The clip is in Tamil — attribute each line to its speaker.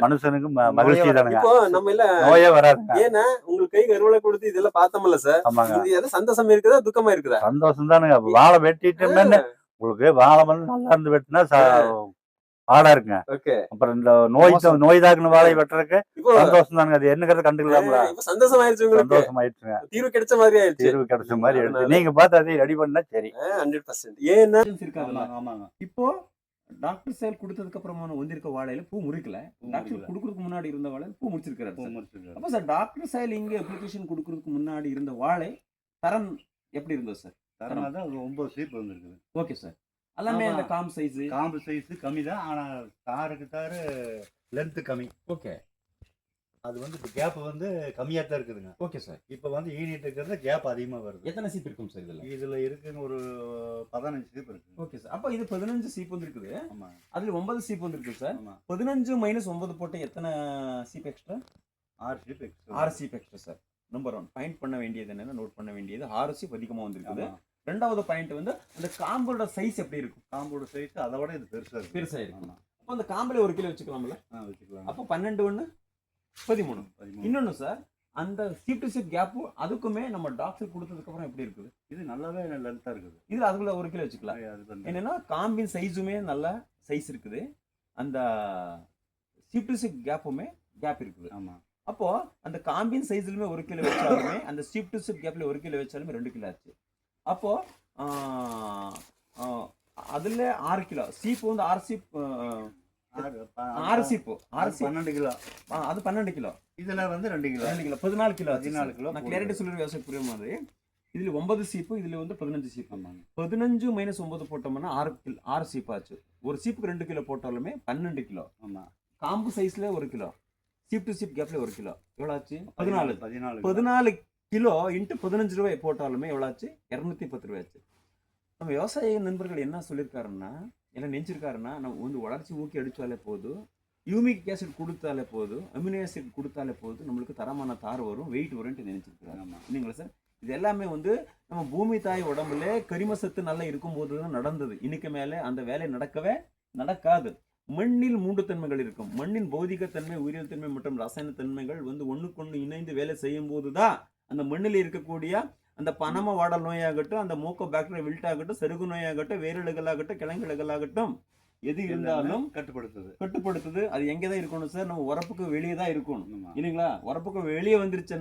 Speaker 1: மனுஷனுக்கு மகிழ்ச்சி தானுங்க.
Speaker 2: இப்போ நம்ம இல்ல
Speaker 1: நோயே வராதுங்க.
Speaker 2: ஏன்னா உங்களுக்கு கை அறுவடை கொடுத்து இதெல்லாம் பார்த்தோம்ல சார்.
Speaker 1: ஆமாங்க.
Speaker 2: இது எது சந்தோஷம் இருக்குதா துக்கமா இருக்குதா?
Speaker 1: சந்தோஷம் தானுங்க. வாழை வெட்டிட்டோம்னு உங்களுக்கு வாழை வந்து நல்லா இருந்து வெட்டினா பாடா இருக்குங்க.
Speaker 2: ஓகே.
Speaker 1: அப்புறம் இந்த நோய் தாக்குன வாழை வெட்டுறதுக்கு சந்தோஷம் தானுங்க. அது என்னங்கிறது கண்டுக்கலாம்ல.
Speaker 2: இப்ப சந்தோஷம் ஆயிடுச்சு உங்களுக்கு.
Speaker 1: சந்தோஷம் ஆயிடுச்சுங்க.
Speaker 2: தீர்வு கிடைச்ச மாதிரி ஆயிடுச்சு.
Speaker 1: தீர்வு கிடைச்ச மாதிரி ஆயிடுச்சு. நீங்க பார்த்து அதை ரெடி பண்ணா சரி.
Speaker 2: 100%. ஏன்னா
Speaker 3: இருக்காங்கல்ல.
Speaker 1: ஆமாங்க.
Speaker 3: இப்போ டாக்டர் செயல் கொடுத்ததுக்கு அப்புறமா வந்திருக்க வாழையில பூ முறிக்கல. டாக்டர் கொடுக்கறதுக்கு முன்னாடி இருந்த வாழையில பூ முடிச்சிருக்காரு. அப்ப சார் டாக்டர் செயல் இங்க அப்ளிகேஷன் கொடுக்கறதுக்கு முன்னாடி இருந்த வாழை தரம் எப்படி இருந்தது சார்?
Speaker 1: தரமா தான் 9 சீப் வந்திருக்குது.
Speaker 3: Okay sir. எல்லாமே அந்த காம்பு
Speaker 1: சைஸ் கம்மி தான். ஆனா தாரு லென்த் கம்மி.
Speaker 3: ஓகே.
Speaker 1: அது வந்து கேப் வந்து கம்மியா தான் இருக்குதுங்க.
Speaker 3: Okay sir.
Speaker 1: இப்போ வந்து ஈனிட் இருக்கிறது கேப் அதிகமா வருது.
Speaker 3: எத்தனை சீப் இருக்கும் சார் இதுல?
Speaker 1: இதுல இருக்குங்க ஒரு 15 சீப் இருக்கு.
Speaker 3: Okay sir. அப்ப இது 15 சீப் வந்திருக்குது.
Speaker 1: ஆமா.
Speaker 3: அதுல 9 சீப் வந்திருக்கு சார்.
Speaker 1: ஆமா.
Speaker 3: 15 - 9 போட்டு எத்தனை சீப் எக்ஸ்ட்ரா?
Speaker 1: 6 சீப் எக்ஸ்ட்ரா.
Speaker 3: 6 சீப் எக்ஸ்ட்ரா சார். நம்பர் 1 பாயிண்ட் பண்ண வேண்டியது என்னன்னா, நோட் பண்ண வேண்டியது 6 சீப் அதிகமா வந்திருக்குது. ரெண்டாவது பாயிண்ட் வந்து அந்த காம்போட சைஸ் எப்படி இருக்கும்?
Speaker 1: காம்போட சைஸ் அதை விட இது பெருசா இருக்கும்.
Speaker 3: அப்ப அந்த காம்புல 1 கிலோ வச்சுக்கலாம்ல?
Speaker 1: வச்சுக்கலாம்.
Speaker 3: அப்போ 12 1 13. இன்னொன்னு சார், அந்த சீப் டு சீப் கேப் அதுக்குமே நம்ம டாக்டர் கொடுத்ததுக்கு அப்புறம் எப்படி இருக்குது?
Speaker 1: இது நல்லாவே லென்த்தா இருக்குது.
Speaker 3: இது அதுக்குள்ள 1 கிலோ வச்சுக்கலாம். என்னன்னா காம்பின் சைஸுமே நல்ல சைஸ் இருக்குது. அந்த சீப் டு சீப் கேப் இருக்குது.
Speaker 1: ஆமா.
Speaker 3: அப்போ அந்த காம்பின் சைஸ்லயுமே 1 கிலோ வச்சாலுமே அந்த சீப் டு சீப் கேப்ல 1 கிலோ வச்சாலுமே 2 கிலோ ஆச்சு. அப்போ அதுல 6 கிலோ சீப் வந்து 6 சீப் 6 சீப் 12 கிலோ. அது 12 கிலோ. இதுல வந்து 2 கிலோ 14 கிலோ. நான் கிளாரிட்டி சொல்ற விவசாயம் புரியுற மாதிரி இதுல 9 சீப்பு, இதுல வந்து 15 சீப். 15 - 9 போட்டோம்னா 6 சீப் ஆச்சு. ஒரு சீப்புக்கு 2 கிலோ போட்டாலுமே 12 கிலோ. ஆமா. காம்பு சைஸ்ல 1 கிலோ, சீப் டு சீப் கேப்ல 1 கிலோ. எவ்வளவு ஆச்சு? 14 கிலோ இன்ட்டு 15 ரூபாய் போட்டாலுமே எவ்வளோ ஆச்சு? 210 ரூபாய் ஆச்சு. நம்ம விவசாய நண்பர்கள் என்ன சொல்லியிருக்காருன்னா, என்ன நினைச்சிருக்காருன்னா, நம்ம வந்து வளர்ச்சி ஊக்கி அடித்தாலே போதும், யூமிக் ஆசிட் கொடுத்தாலே போதும், அமினோ ஆசிட் கொடுத்தாலே போதும், நம்மளுக்கு தரமான தார் வரும், வெயிட் வரும்னு நினைச்சிருக்காரு. இல்லைங்களா சார்? இது எல்லாமே வந்து நம்ம பூமி தாய் உடம்புல கரிம சத்து நல்லா இருக்கும்போது தான் நடந்தது. இன்னைக்கு மேலே அந்த வேலை நடக்காது. மண்ணில் 3 தன்மைகள் இருக்கும். மண்ணின் பௌதிகத்தன்மை, உயிரியல் தன்மை மற்றும் ரசாயன தன்மைகள் வந்து ஒண்ணுக்கொண்ணு இணைந்து வேலை செய்யும் போதுதான் அந்த மண்ணில் இருக்கக்கூடிய அந்த பனம வாடல் நோயாகட்டும், அந்த மூக்கோ பாக்டீரியா வில்ட் ஆகட்டும், செருகு நோயாகட்டும், வேரழுகலாகட்டும், கிழங்குகளாகட்டும், எது இருந்தாலும் கட்டுப்படுத்துது. அது எங்கதான் இருக்கணும் சார்? நம்ம உரப்புக்கு வெளியே தான் இருக்கணும். இல்லைங்களா? உரப்புக்கு வெளியே வந்துருச்சுன்னா